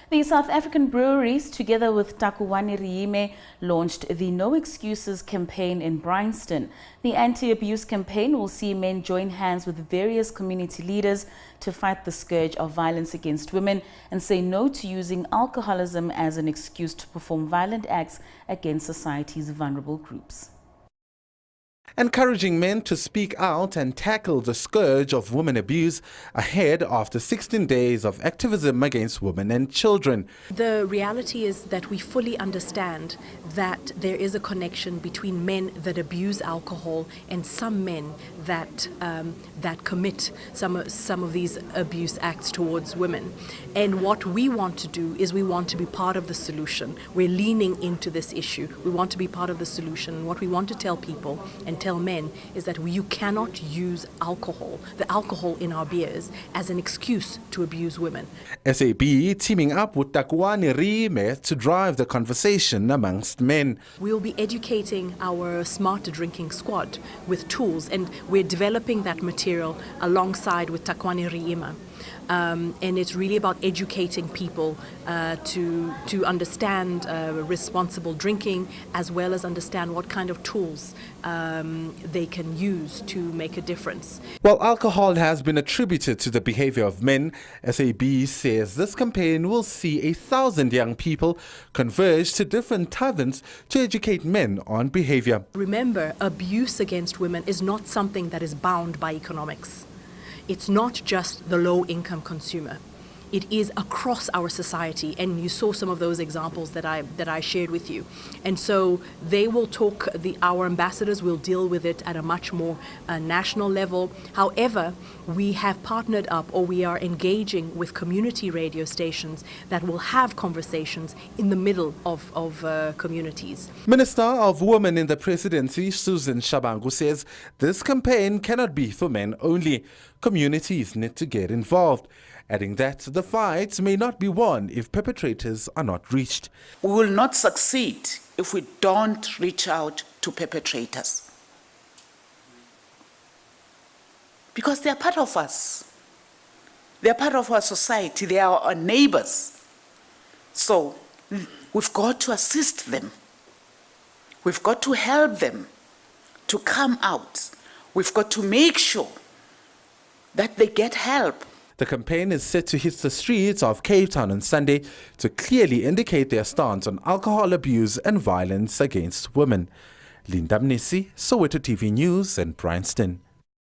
The South African Breweries, together with Takuwani Riime, launched the No Excuses campaign in Bryanston. The anti-abuse campaign will see men join hands with various community leaders to fight the scourge of violence against women and say no to using alcoholism as an excuse to perform violent acts against society's vulnerable groups. Encouraging men to speak out and tackle the scourge of women abuse ahead after 16 days of activism against women and children. The reality is that we fully understand that there is a connection between men that abuse alcohol and some men that commit some of these abuse acts towards women. And what we want to do is we want to be part of the solution. We're leaning into this issue. We want to be part of the solution. What we want to tell people and tell men is that you cannot use alcohol, the alcohol in our beers, as an excuse to abuse women. SAB teaming up with Takuwani Riime to drive the conversation amongst men. We'll be educating our smarter drinking squad with tools, and we're developing that material alongside with Takuwani Riime. And it's really about educating people to understand responsible drinking, as well as understand what kind of tools they can use to make a difference. While alcohol has been attributed to the behavior of men, SAB says this campaign will see 1,000 young people converge to different taverns to educate men on behavior. Remember, abuse against women is not something that is bound by economics. It's not just the low-income consumer. It is across our society, and you saw some of those examples that I shared with you. And so they will talk, our ambassadors will deal with it at a much more national level. However, we have partnered up, or we are engaging with community radio stations that will have conversations in the middle of communities. Minister of Women in the Presidency, Susan Shabangu, says this campaign cannot be for men only. Communities need to get involved, adding that the fight may not be won if perpetrators are not reached. We will not succeed if we don't reach out to perpetrators, because they are part of us. They are part of our society. They are our neighbors. So we've got to assist them. We've got to help them to come out. We've got to make sure that they get help. The campaign is set to hit the streets of Cape Town on Sunday to clearly indicate their stance on alcohol abuse and violence against women. Linda Mnisi, Soweto TV News in Bryanston.